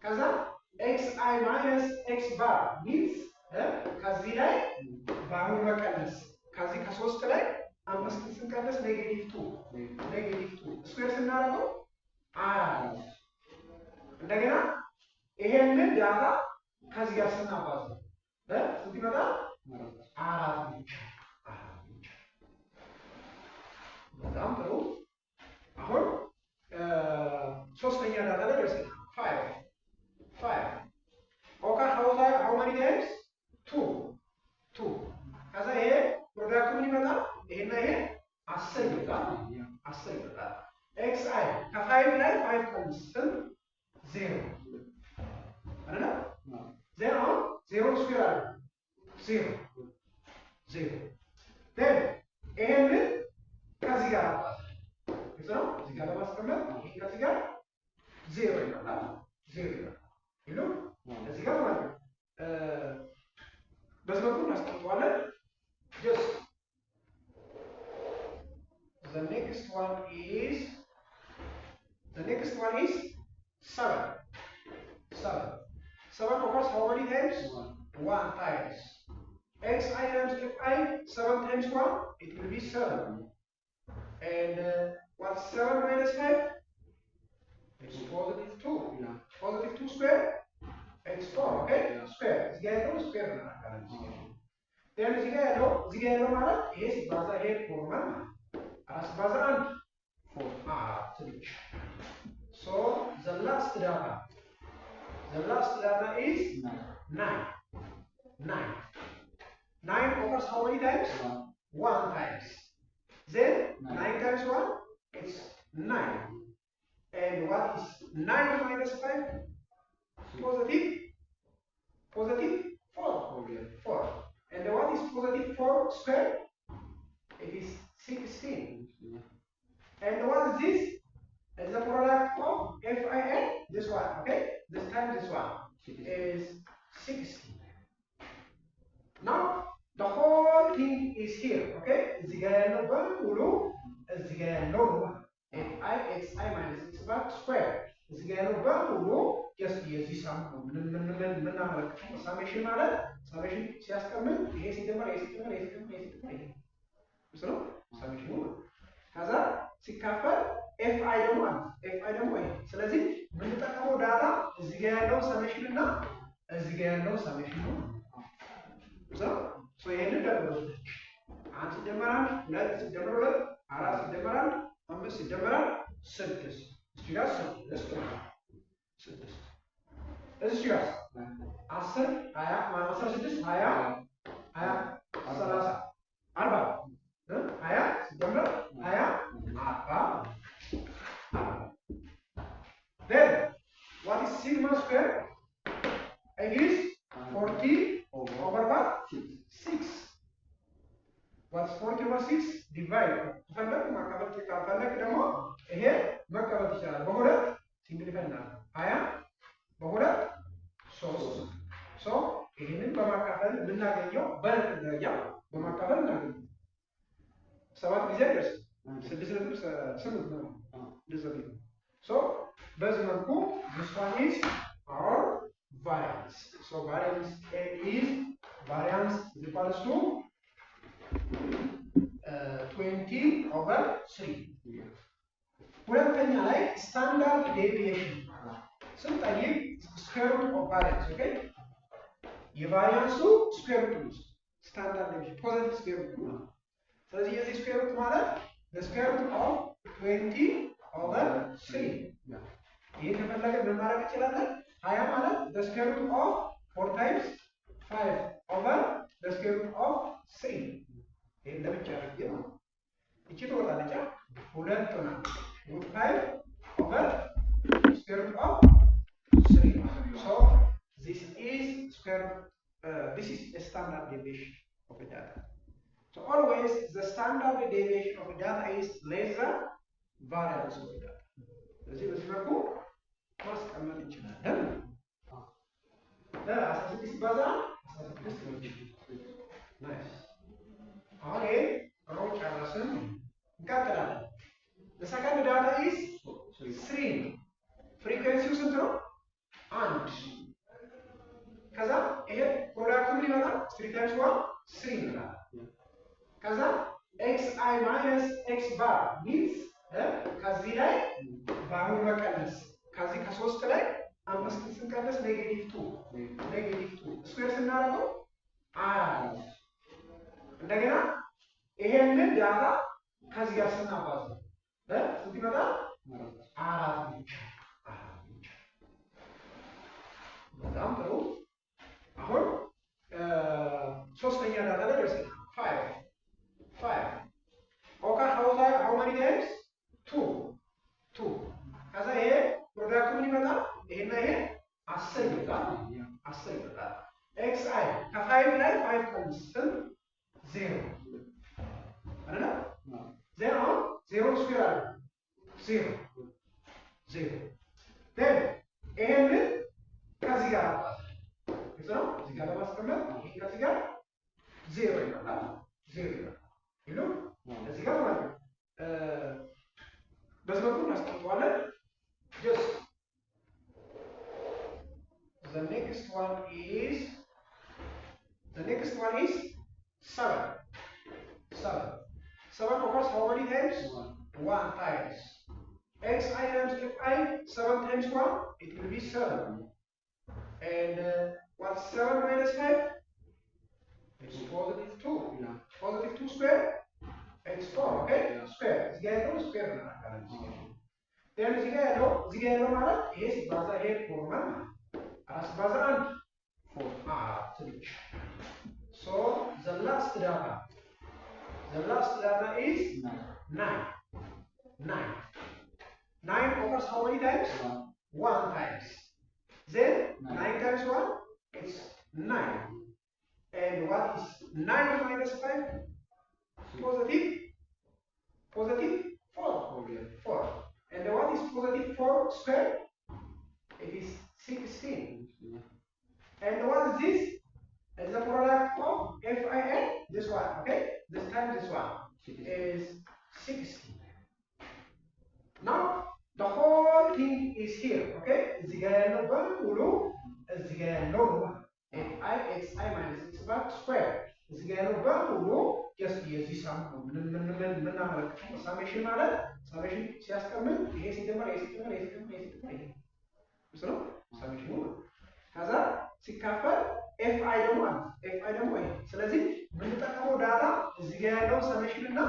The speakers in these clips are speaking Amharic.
ከዛ xi minus x bar means ከዚህ ላይ ባሩን መቀነስ ከዚህ ከ3 ላይ 5 ስንቀነስ -2 ስኩዌር ስናደርገው 4 እንደገና ይሄንን ዳታ ከዚህ ጋር ስናባዛው ስንት ይመጣል 4 ብቻ በጣም ጥሩ አሁን ሶስተኛ ዳታ ላይ ደርሰናል 5 okay how many times 2 ከዛ ይሄ ፕሮዳክቱ ምን ይመጣል ይሄና ይሄ 10 ይመጣል xi ከ5 ላይ 5 ቀንስ 0 አይደል 0 ስኩዌር አለ 0 then ይሄንን ከዚህ ጋር ነው እዚህ ጋር ለማስቀመጥ ይሄ ከዚህ ጋር 0 ይመጣል ይሉ እዚህ ጋር ማለት ነው በስመቱ እናስቀምጠዋለን just the next one is 7 occurs how many times 1 times xi times fi 7 times 1 it will be 7 and what's 7 minus 5 it's positive 2 positive 2 square it's 4 okay square እዚህ ጋር ያለው square ነው then እዚህ ጋር ያለው ማለት ይሄ ሲባዛ ይሄ ፎርማል ማለት አራስ ባዛ 1 4 ብቻ so the last data is 9 occurs how many times 1 times then 9 times 1 it's 9 and what is 9 minus 5 positive 4 and what is positive 4 square it is 16 and what is this is the product of fi and this one okay this time this one is 16 now the whole thing is here okay እዚህ ጋር ያለው በሙሉ እዚህ ጋር ያለው fi xi minus x bar square እዚህ ጋር ያለው በሙሉ just የዚህ ሳም ነው ምን እናመለክተው ሳሜሽን ማለት ሳሜሽን ሲያስቀምጥ ይሄ ሲደመር ይሄ ነው ሳሜሽኑ ከዛ ሲካፈል fi ደግሞ ይሄ ስለዚህ የምንጠቀመው ዳታ እዚህ ጋር ያለው ሳሜሽን እና እዚህ ጋር ያለው ሳሜሽን ነው so ይሄንን ደግሞ አንድ ሲደመር 2 ሲደመር 2 4 ሲደመር 1 5 ሲደመር 6 እዚህ ጋር 6 እዚህ ጋር 10 20 16 20 30 40 20 ሲደመር 20 40 then what is sigma square it is 40 over 6 what's 40 over 6 divide ፈለክ ማካፈል ከፈለክ ደግሞ ይሄ መቀበል ይችላል በሁለት ሲምፕሊፋይ እናደርግ 20 በሁለት 3 ሶ ይሄንን በማካፈል የምናገኘው በርቅ ደረጃ በማካፈል እናገኘው 7 ጊዜ ደርስ 6.8 ነው እንደዚህ ሶ በዚህ መልኩ this one is our variance so variance is equals to 20 over 3 ሁለተኛ ላይ ስታንዳርድ ዴቪዬሽን ስንጠይቅ ስኩዌር ሩት ኦፍ ቫሪያንስ ኦኬ የቫሪያንሱ ስኩዌር ሩት ስታንዳርድ ዴቪዬሽን ፖዚቲቭ ስኩዌር ሩት ነው ስለዚህ የዚህ ስኩዌር ሩት ማለት the square root of 20 over 3 ይሄ ከፈለገ ምን ማድረግ እንችላለን 20 ማለት the square root of 4 times 5 over the square root of 3 ይሄን ለብቻ አድርጌ ነው እቺ ትወጣለች ሁለት ሆና root 5 over square root of 3 so this is this is a standard deviation of a data so always the standard deviation of a data is less than variance of a data ስለዚህ በዚህ መልኩ ማስቀመጥ እንችላለን ለ16 ባዛ 16 ናይስ አሁን ይሄ ሮው ጨረስን እንቀጥላለን the second data is 3 frequency ስንት ነው 1 3 times 1 3 እንላለን ከዛ xi minus x bar means ከዚህ ላይ ባሩን መቀነስ ከዚህ ከ3 ላይ 5 ስንቀነስ -2 ስኩዌር ስናደርገው አራት እንደገና ይሄንን ዳታ ከዚህ ጋር ስናባዛው ስንት ይመጣል አራት ብቻ በጣም ጥሩ አሁን ሶስተኛ ዳታ ላይ ደርሰናል 5 okay how many times 2 ከዛ ይሄ ፕሮዳክቱ ምን ይመጣል ይሄና ይሄ 10 ይመጣል xi ከ5 ላይ 5 ቀንስ 0 አይደል 0 ስኩዌር አለ 0 then ይሄንን ከዚህ ጋር እዚህ ጋር ለማስቀመጥ ይሄ ከዚህ ጋር 0 ይመጣል ይሉ እዚህ ጋር ማለት ነው በስመቱ እናስቀምጠዋለን just the next one is 7 occurs how many times 1 times xi times fi 7 times 1 it will be 7 and what's 7 minus 5 it's positive 2 positive 2 square it's 4 okay square እዚህ ጋር ያለው square እናደርጋለን then እዚህ ጋር ያለው ማለት ይሄ ሲባዛ ይሄ ፎርማል አራት ሲባዛ 1 4 ብቻ so the last data is 9 occurs how many times 1 times then 9 times 1 it's 9 and what is 9 minus 5 positive 4 and what is positive 4 square it is 16 and what is this is the product of fi and this one okay this time this one is 16 now the whole thing is here okay እዚህ ጋር ያለው በሙሉ እዚህ ጋር ያለው fi xi minus x bar square እዚህ ጋር ያለው በሙሉ just የዚህ ሳም ነው ምን እናመለክተው ሳሜሽን ማለት ሳሜሽን ሲያስቀምጥ ይሄ ሲደመር ይሄ ነው ሳሜሽኑ ከዛ ሲካፈል fi ደግሞ ይሄ ስለዚህ የምንጠቀመው ዳታ እዚህ ጋር ያለው ሳሜሽን እና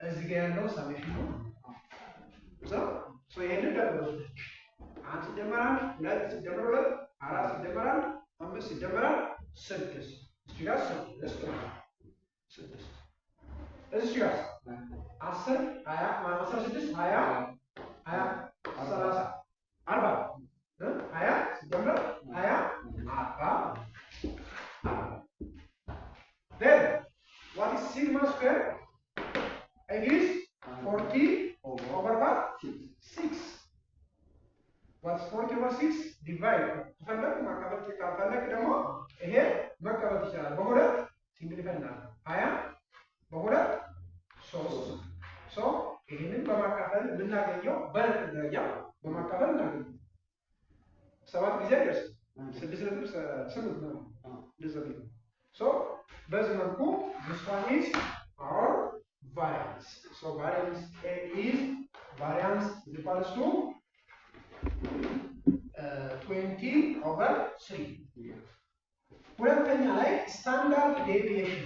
እዚህ ጋር ያለው ሳሜሽን ነው so ይሄንን ደምሩ አንድ ሲደመር 2 ሲደመር 2 4 ሲደመር 5 ሲደመር 6 እዚህ ጋር 6 እዚህ ጋር 10 20 16 20 30 40 20 ሲደመር 20 40 then what is sigma square it is 40 over 6 what's 40 over 6 divide ፈለክ ማካፈል ከፈለክ ደግሞ ይሄ መቀበል ይችላል በሁለት ሲምፕሊፋይ እናደርግ 20 በሁለት 3 ሶ ይሄንን በማካፈል የምናገኘው በነጥብ ደረጃ በማካፈል እናገኘው 7 ጊዜ ደርስ 6.8 ነው እንደዚህ ሶ በዚህ መልኩ this one is our variance so variance is equals to 20 over 3 ሁለተኛ ላይ ስታንዳርድ ዴቪዬሽን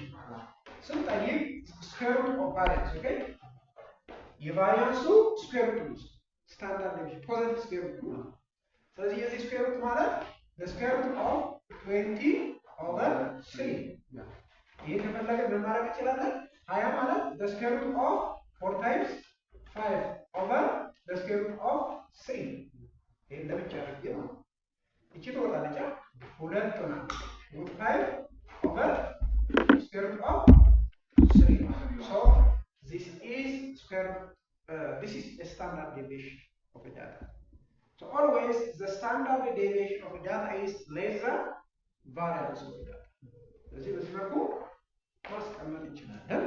ስንጠይቅ ስኩዌር ሩት ኦፍ ቫሪያንስ ኦኬ የቫሪያንሱ ስኩዌር ሩት ስታንዳርድ ዴቪዬሽን ፖዚቲቭ ስኩዌር ሩት ነው ስለዚህ የዚህ ስኩዌር ሩት ማለት the square root of 20 over 3 ይሄ ከፈለገ ምን ማድረግ እንችላለን 20 ማለት the square root of 4 times 5 over the square root of 3 ይሄን ለብቻ አድርጌ ነው እቺ ትወጣለች ሁለት ሆና root 5 over square root of 3 so this is this is a standard deviation of a data so always the standard deviation of a data is less than variance of a data ስለዚህ በዚህ መልኩ ማስቀመጥ እንችላለን